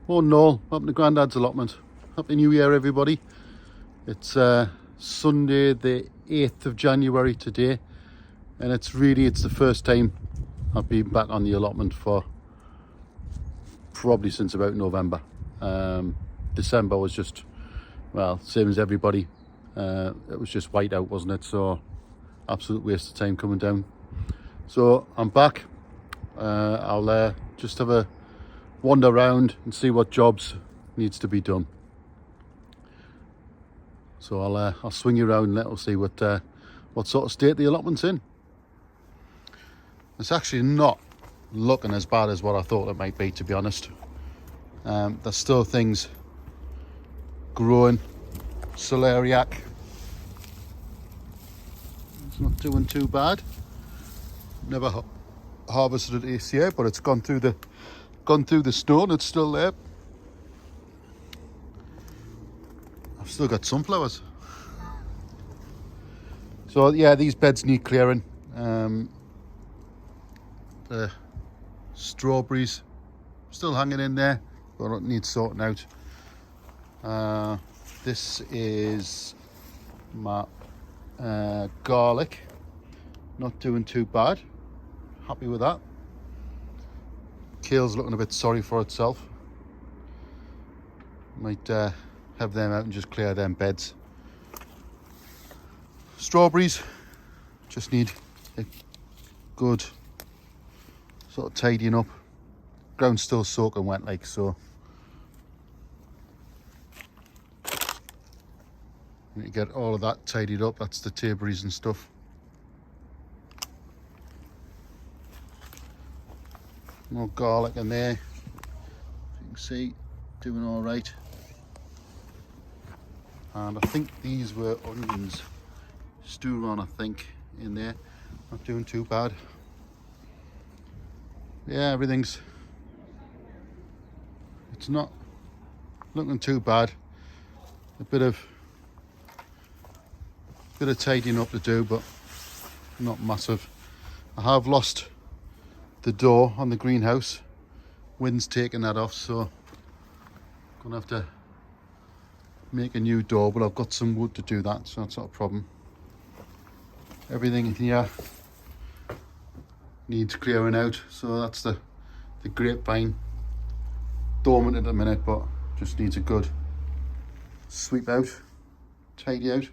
Oh no, up to Grandad's allotment. Happy New Year everybody. It's Sunday the 8th of January today, and it's the first time I've been back on the allotment for probably since about November. December was just, well, same as everybody. It was just white out, wasn't it? So absolute waste of time coming down. So I'm back. I'll just have a wander around and see what jobs needs to be done. So I'll swing you around and let's see what sort of state the allotment's in. It's actually not looking as bad as what I thought it might be, to be honest. There's still things growing. Celeriac, it's not doing too bad. Never harvested it this year, but it's gone through the snow and it's still there. I've still got sunflowers. So yeah, these beds need clearing. The strawberries still hanging in there, but it needs sorting out. This is my garlic, not doing too bad. Happy with that. Kale's looking a bit sorry for itself. Might have them out and just clear them beds. Strawberries just need a good sort of tidying up. Ground's still soaking wet, like so. Need to get all of that tidied up. That's the taberries and stuff. More garlic in there. As you can see, doing all right. And I think these were onions. Stew on, I think, in there. Not doing too bad. Yeah, it's not looking too bad. A bit of tidying up to do, but not massive. I have lost the door on the greenhouse. Wind's taking that off, so I'm gonna have to make a new door, but I've got some wood to do that, so that's not a problem. Everything in here needs clearing out, so that's the grapevine. Dormant at the minute, but just needs a good sweep out, tidy out.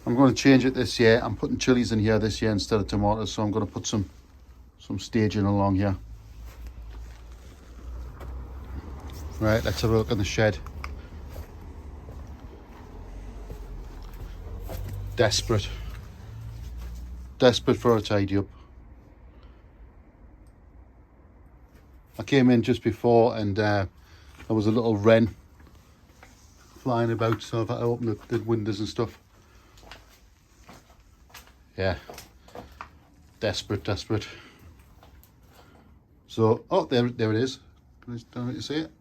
I'm going to change it this year. I'm putting chilies in here this year instead of tomatoes, so I'm going to put some staging along here. Right, let's have a look in the shed. Desperate for a tidy up. I came in just before and there was a little wren flying about, so I've opened the windows and stuff. Yeah, desperate. So, oh, there it is. Don't you see it?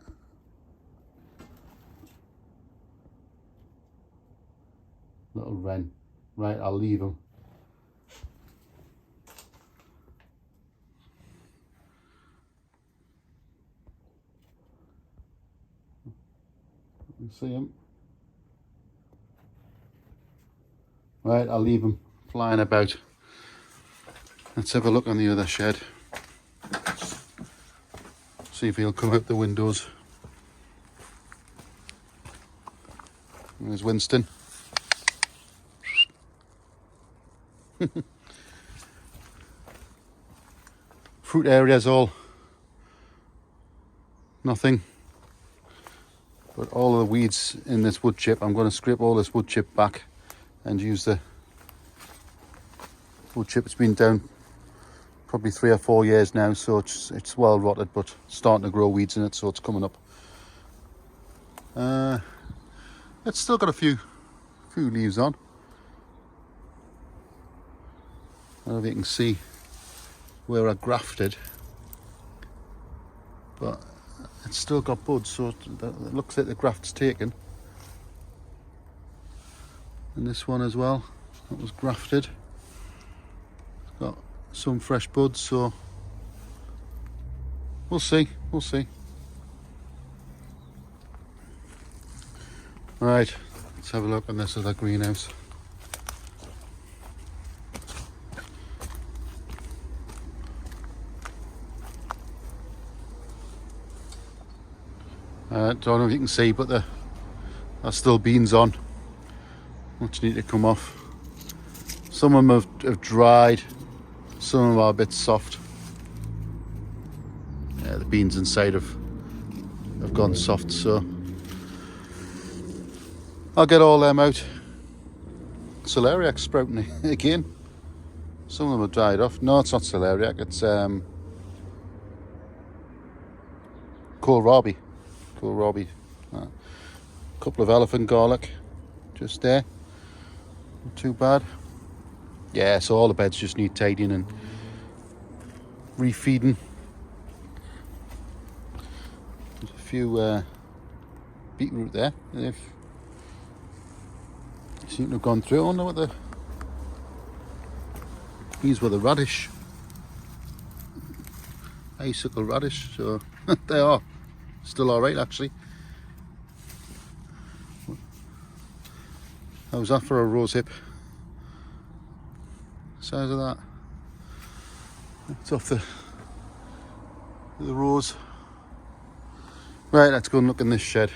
Little wren. Right, I'll leave him. You see him? Right, I'll leave him flying about. Let's have a look on the other shed. See if he'll come out the windows. There's Winston. Fruit area's all nothing, but all of the weeds in this wood chip, I'm going to scrape all this wood chip back and use the wood chip. It's been down probably 3 or 4 years now, so it's well rotted, but starting to grow weeds in it, so it's coming up. It's still got a few leaves on. I don't know if you can see where I grafted, but it's still got buds, so it looks like the graft's taken. And this one as well, that was grafted. It's got some fresh buds, so we'll see. We'll see. Right, let's have a look on this other greenhouse. Don't know if you can see, but there's still beans on, which need to come off. Some of them have dried, some of them are a bit soft. Yeah, the beans inside have gone soft, so I'll get all them out. Celeriac sprouting again. Some of them have dried off. No, it's not celeriac, it's kohlrabi. Kohlrabi. A couple of elephant garlic just there. Not too bad. Yeah, so all the beds just need tidying and refeeding. There's a few beetroot there. They've seem to have gone through. I wonder what these were the radish. Icicle radish, so they are still alright actually. How's that for a rose hip? Size of that. It's off the rose. Right, let's go and look in this shed.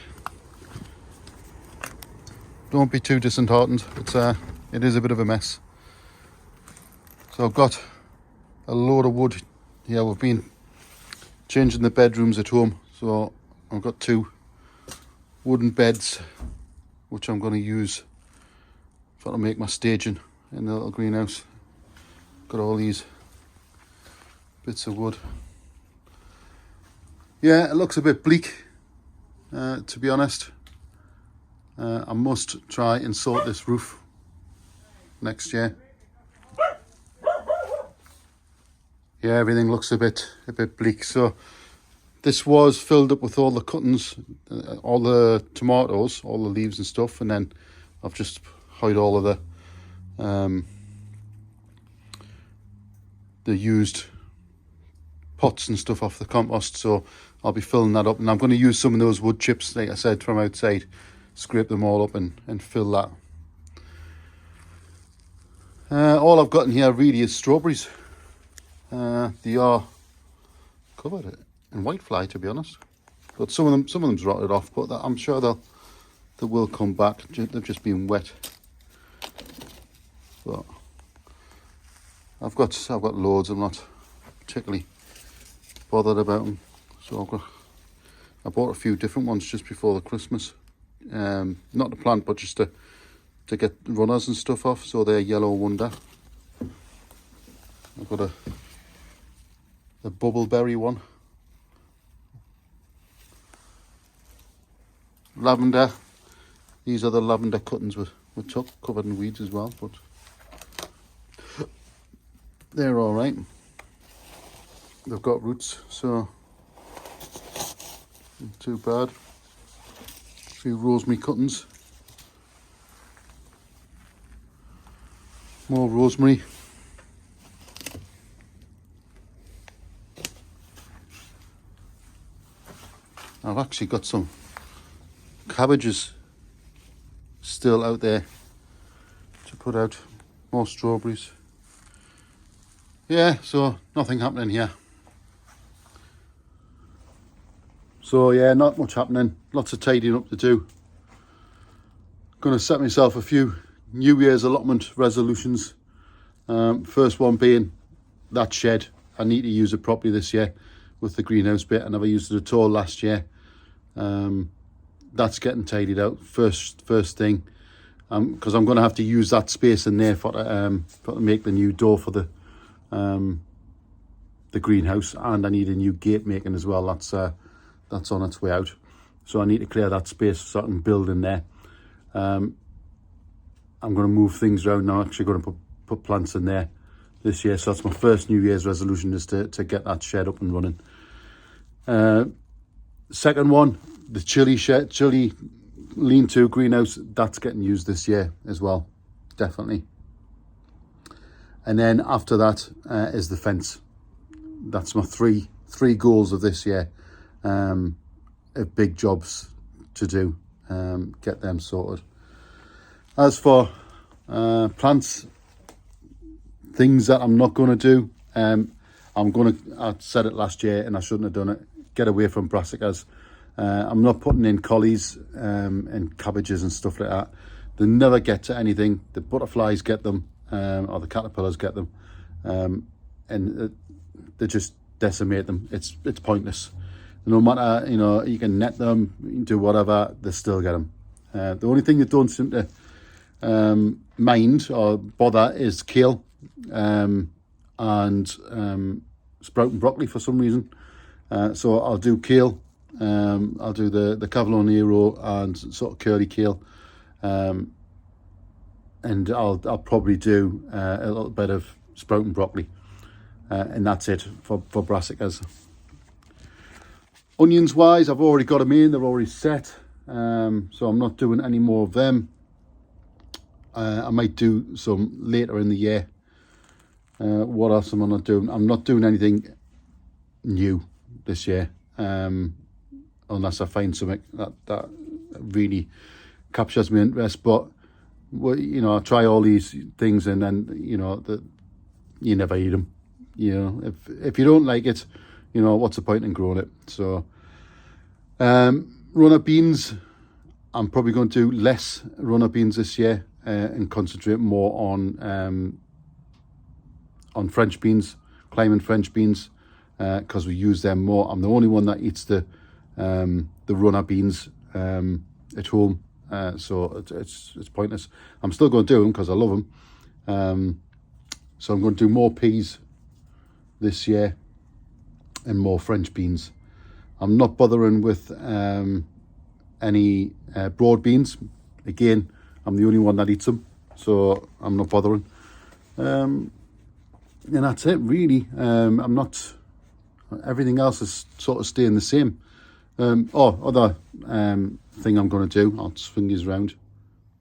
Don't be too disheartened. It is a bit of a mess. So I've got a load of wood here. We've been changing the bedrooms at home, so I've got 2 wooden beds which I'm going to use to make my staging in the little greenhouse. Got all these bits of wood. Yeah, it looks a bit bleak, to be honest. I must try and sort this roof next year. Yeah, everything looks a bit bleak. So this was filled up with all the cuttings, all the tomatoes, all the leaves and stuff, and then I've just hide all of the used pots and stuff off the compost, so I'll be filling that up, and I'm going to use some of those wood chips, like I said, from outside, scrape them all up and fill that. All I've got in here really is strawberries. They are covered in whitefly, to be honest, but some of them's rotted off, but I'm sure they will come back. They've just been wet. But I've got loads. I'm not particularly bothered about them. So I bought a few different ones just before the Christmas. Not to plant, but just to get runners and stuff off. So they're yellow wonder. I've got a bubbleberry one. Lavender. These are the lavender cuttings we took, covered in weeds as well, but they're all right. They've got roots, so not too bad. A few rosemary cuttings. More rosemary. I've actually got some cabbages still out there to put out. More strawberries. Yeah, so nothing happening here. So yeah, not much happening. Lots of tidying up to do. Gonna set myself a few New Year's allotment resolutions. First one being that shed. I need to use it properly this year with the greenhouse bit. I never used it at all last year. That's getting tidied out first thing, because I'm going to have to use that space in there for to make the new door for the greenhouse, and I need a new gate making as well. That's on its way out, so I need to clear that space so I can build in there. I'm going to move things around now. I'm actually going to put plants in there this year, so that's my first New Year's resolution, is to get that shed up and running. Second one, the chili lean-to greenhouse, that's getting used this year as well, definitely. And then after that is the fence. That's my three 3 goals of this year have big jobs to do. Get them sorted. As for plants, things that I'm not going to do, I said it last year and I shouldn't have done it, get away from brassicas. I'm not putting in collies and cabbages and stuff like that. They never get to anything. The butterflies get them, or the caterpillars get them, and they just decimate them. It's pointless. No matter, you can net them, you can do whatever, they still get them. The only thing that don't seem to mind or bother is kale and sprouting broccoli for some reason. So I'll do kale. I'll do the Cavolo Nero and sort of curly kale, and I'll probably do a little bit of sprouting broccoli, and that's it for brassicas. Onions wise, I've already got them in, they're already set, so I'm not doing any more of them. I might do some later in the year. What else am I not doing? I'm not doing anything new this year, unless I find something that really captures my interest. But I try all these things, and then you never eat them. If you don't like it, what's the point in growing it? So runner beans, I'm probably going to do less runner beans this year and concentrate more on French beans, climbing French beans, because we use them more. I'm the only one that eats the runner beans at home, so it's pointless. I'm still going to do them because I love them. So I'm going to do more peas this year and more French beans. I'm not bothering with any broad beans. Again, I'm the only one that eats them, so I'm not bothering. And that's it, really. I'm not. Everything else is sort of staying the same. Other thing I'm going to do, I'll swing these around.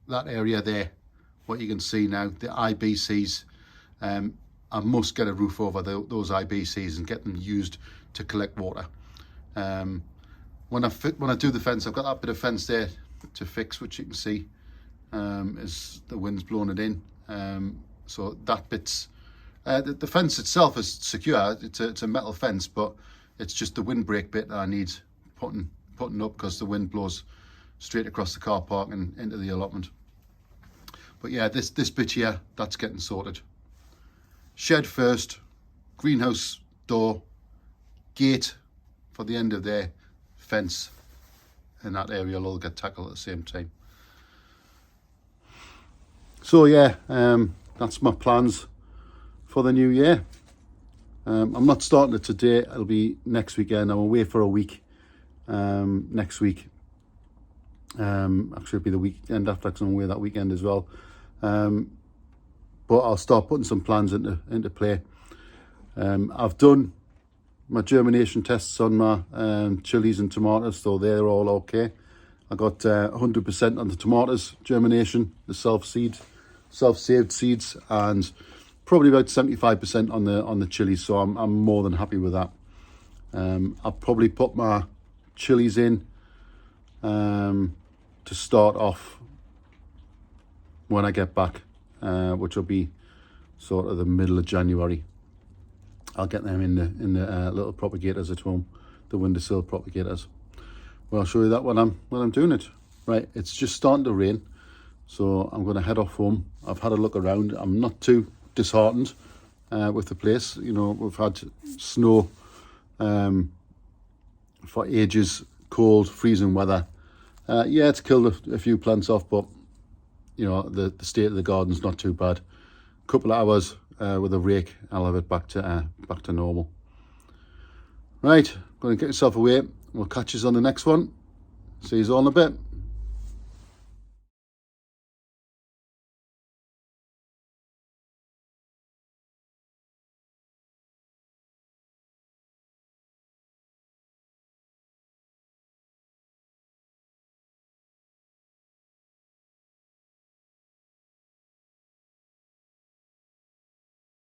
That area there, what you can see now, the IBCs. I must get a roof over those IBCs and get them used to collect water. When I do the fence, I've got that bit of fence there to fix, which you can see as the wind's blowing it in. So that bit's the fence itself is secure. It's a metal fence, but it's just the windbreak bit that I need putting up, because the wind blows straight across the car park and into the allotment. But yeah, this bit here, that's getting sorted. Shed first, greenhouse door, gate for the end of there, fence, and that area will all get tackled at the same time. So yeah, that's my plans for the new year. I'm not starting it today, it'll be next weekend. I'm away for a week next week. Actually it'll be the weekend after, because I'm away that weekend as well. But I'll start putting some plans into play. I've done my germination tests on my chilies and tomatoes, so they're all okay. I got 100% on the tomatoes germination, the self-saved seeds, and probably about 75% on the chilies. So I'm more than happy with that. I'll probably put my chilies in to start off when I get back, which will be sort of the middle of January. I'll get them in the little propagators at home, the windowsill propagators. Well, I'll show you that when I'm doing it. Right, it's just starting to rain, so I'm going to head off home. I've had a look around. I'm not too disheartened with the place. We've had snow for ages, cold, freezing weather. Yeah, it's killed a few plants off, but the state of the garden's not too bad. A couple of hours with a rake, I'll have it back to normal. Right, going to get yourself away. We'll catch you on the next one. See you all in a bit.